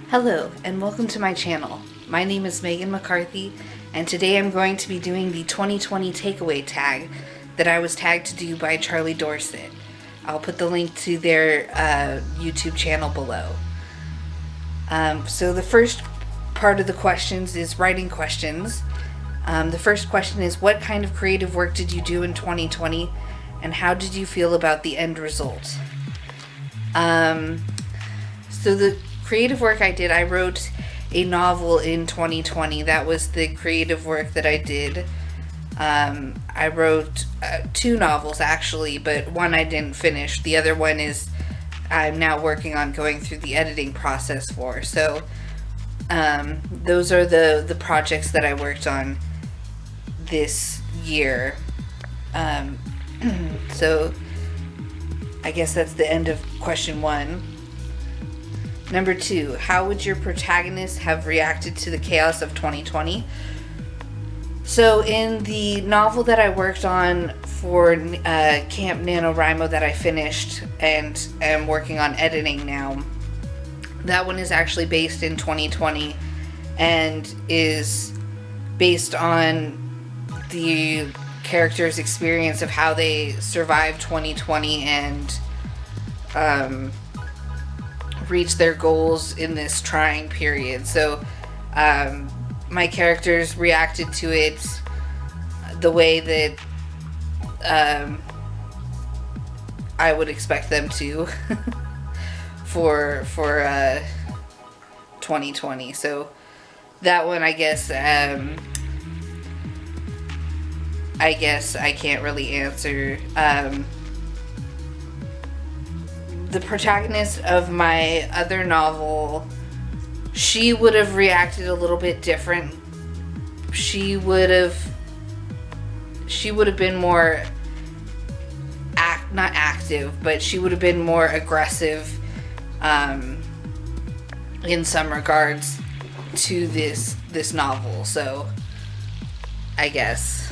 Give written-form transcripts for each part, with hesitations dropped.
Hello and welcome to my channel. My name is McCarthy and today I'm going to be doing the 2020 takeaway tag that I was tagged to do by Charlie Dorset. I'll put the link to their YouTube channel below. So the first part of the questions is writing questions. The first question is, what kind of creative work did you do in 2020 and how did you feel about the end result? So the creative work I did, I wrote a novel in 2020. That was the creative work that I did. I wrote 2 novels actually, but one I didn't finish. The other one is I'm now working on going through the editing process for. So those are the projects that I worked on this year. So I guess that's the end of question 1. Number 2, how would your protagonist have reacted to the chaos of 2020? So in the novel that I worked on for Camp NaNoWriMo that I finished and am working on editing now, that one is actually based in 2020 and is based on the character's experience of how they survived 2020 and reach their goals in this trying period. So my characters reacted to it the way that I would expect them to for 2020. So that one, I guess I can't really answer. The protagonist of my other novel, she would have reacted a little bit different. She would have been more not active, but she would have been more aggressive in some regards to this novel. So I guess.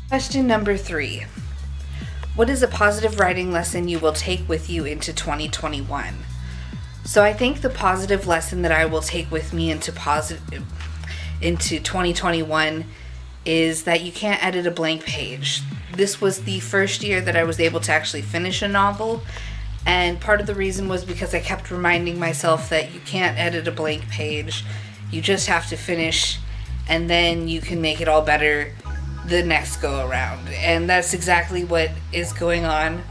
Question number 3. What is a positive writing lesson you will take with you into 2021? So I think the positive lesson that I will take with me into 2021 is that you can't edit a blank page. This was the first year that I was able to actually finish a novel, and part of the reason was because I kept reminding myself that you can't edit a blank page. You just have to finish, and then you can make it all better the next go around. And that's exactly what is going on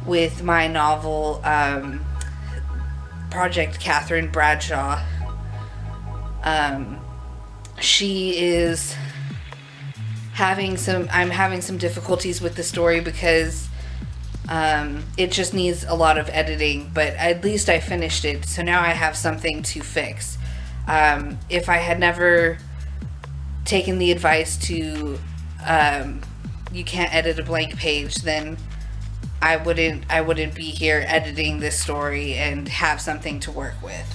with my novel, Project Catherine Bradshaw. She is having I'm having some difficulties with the story because it just needs a lot of editing, but at least I finished it, so now I have something to fix. If I had never taken the advice to you can't edit a blank page, then I wouldn't be here editing this story and have something to work with.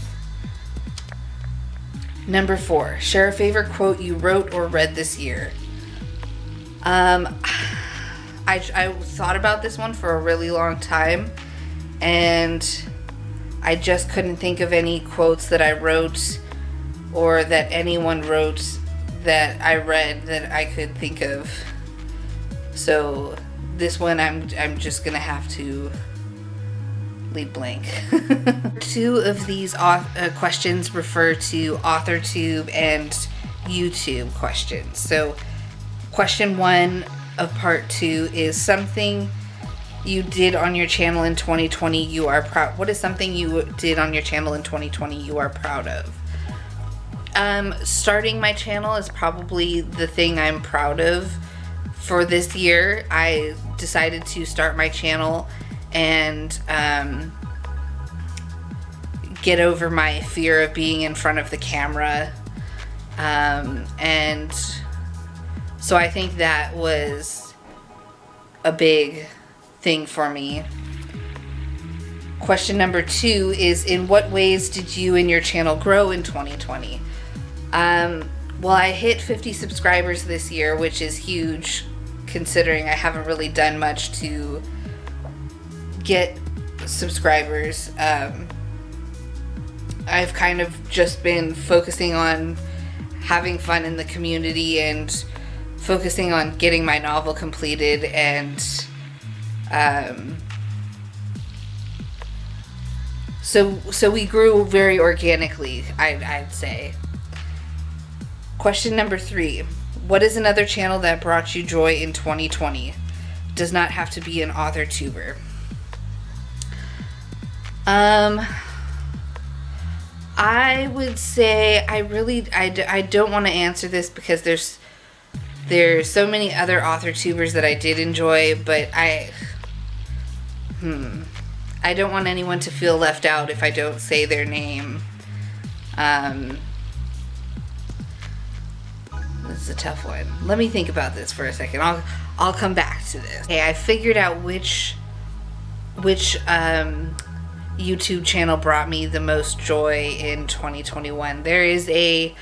Number 4, share a favorite quote you wrote or read this year. I thought about this one for a really long time, and I just couldn't think of any quotes that I wrote or that anyone wrote that I read that I could think of. So this one I'm just gonna have to leave blank. 2 of these questions refer to AuthorTube and YouTube questions. So question 1 of part 2 is something you did on your channel in 2020 you are proud. What is something you did on your channel in 2020 you are proud of? Starting my channel is probably the thing I'm proud of for this year. I decided to start my channel and get over my fear of being in front of the camera. And so I think that was a big thing for me. Question number 2 is, in what ways did you and your channel grow in 2020? Well, I hit 50 subscribers this year, which is huge considering I haven't really done much to get subscribers. I've kind of just been focusing on having fun in the community and focusing on getting my novel completed, and so we grew very organically, I'd say. Question number 3. What is another channel that brought you joy in 2020? Does not have to be an author tuber. I would say I don't want to answer this because there's so many other author tubers that I did enjoy, but I don't want anyone to feel left out if I don't say their name. This is a tough one. Let me think about this for a second. I'll come back to this. Okay, I figured out which YouTube channel brought me the most joy in 2021. There is a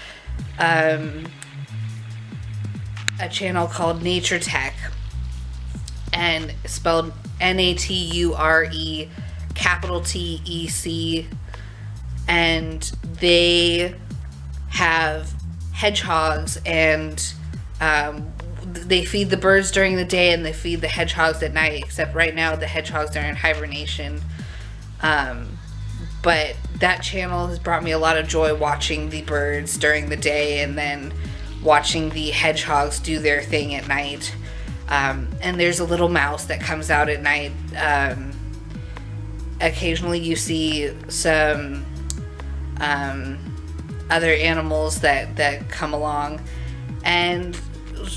channel called Nature Tech, and spelled Nature, capital TEC, and they have hedgehogs, and they feed the birds during the day and they feed the hedgehogs at night, except right now the hedgehogs are in hibernation. But that channel has brought me a lot of joy, watching the birds during the day and then watching the hedgehogs do their thing at night. And there's a little mouse that comes out at night. Occasionally you see some other animals that come along, and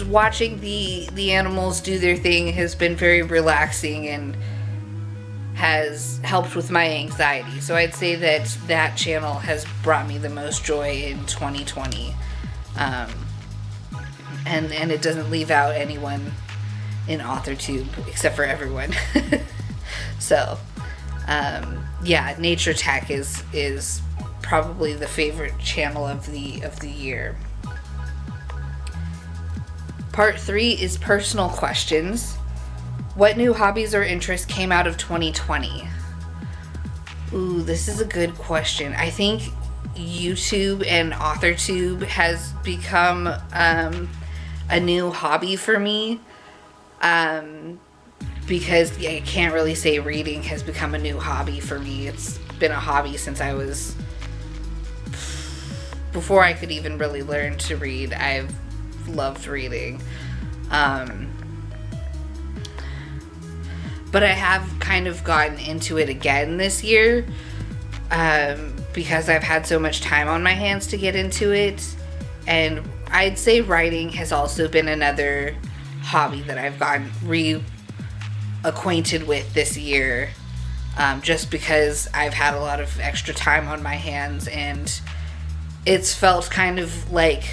watching the animals do their thing has been very relaxing and has helped with my anxiety. So I'd say that channel has brought me the most joy in 2020. And it doesn't leave out anyone in AuthorTube except for everyone. So yeah, Nature Tech is probably the favorite channel of the year. Part 3 is personal questions. What new hobbies or interests came out of 2020? Ooh, this is a good question. I think YouTube and AuthorTube has become a new hobby for me, because I can't really say reading has become a new hobby for me. It's been a hobby since I was, before I could even really learn to read. I've loved reading. But I have kind of gotten into it again this year, because I've had so much time on my hands to get into it. And I'd say writing has also been another hobby that I've gotten reacquainted with this year, just because I've had a lot of extra time on my hands, and it's felt kind of like,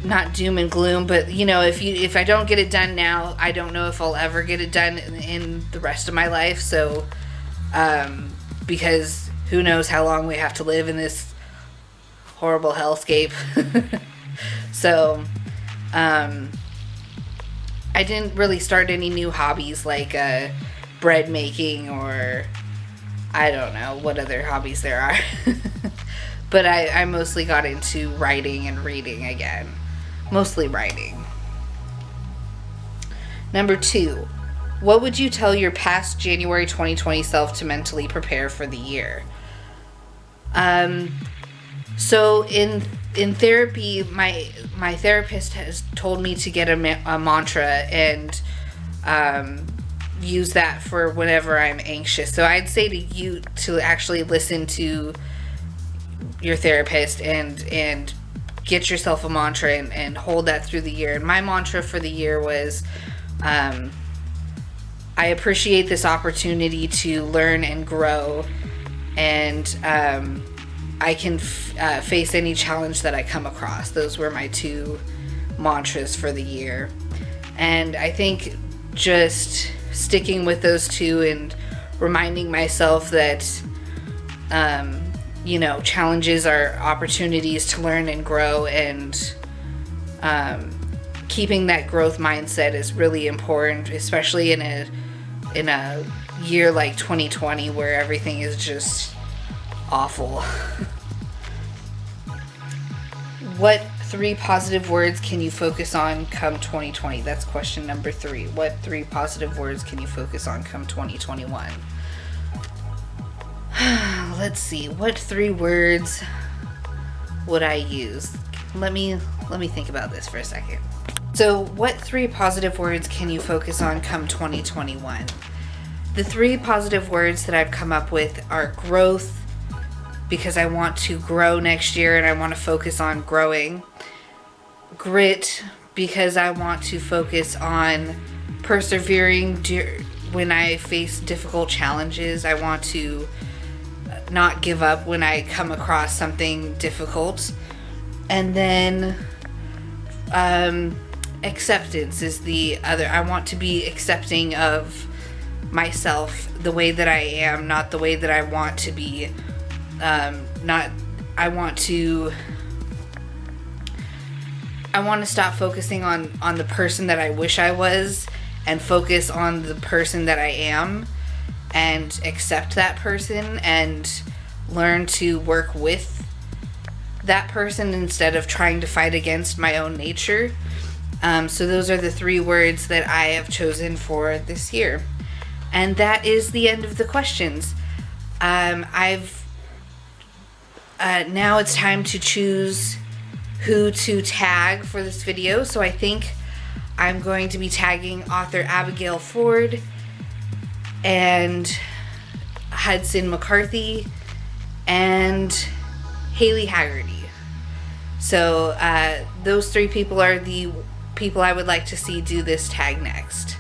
not doom and gloom, but you know, if I don't get it done now, I don't know if I'll ever get it done in the rest of my life. So because who knows how long we have to live in this horrible hellscape. So I didn't really start any new hobbies like bread making, or I don't know what other hobbies there are. But I mostly got into writing and reading again. Mostly writing. Number 2. What would you tell your past January 2020 self to mentally prepare for the year? So in therapy, my therapist has told me to get a mantra and use that for whenever I'm anxious. So I'd say to you to actually listen to your therapist and get yourself a mantra and hold that through the year. And my mantra for the year was, I appreciate this opportunity to learn and grow, and I can face any challenge that I come across. Those were my 2 mantras for the year. And I think just sticking with those 2 and reminding myself that you know, challenges are opportunities to learn and grow, and keeping that growth mindset is really important, especially in a year like 2020 where everything is just awful. What 3 positive words can you focus on come 2020? That's question number 3. What 3 positive words can you focus on come 2021? Let's see. What 3 words would I use? Let me think about this for a second. So, what 3 positive words can you focus on come 2021? The 3 positive words that I've come up with are growth, because I want to grow next year and I want to focus on growing. Grit, because I want to focus on persevering when I face difficult challenges. I want to not give up when I come across something difficult. And then acceptance is the other. I want to be accepting of myself the way that I am, not the way that I want to be. I want to stop focusing on the person that I wish I was and focus on the person that I am and accept that person and learn to work with that person instead of trying to fight against my own nature. So those are the 3 words that I have chosen for this year. And that is the end of the questions. Now it's time to choose who to tag for this video. So I think I'm going to be tagging author Abigail Ford and Hudson McCarthy and Hayley Haggerty. So those 3 people are the people I would like to see do this tag next.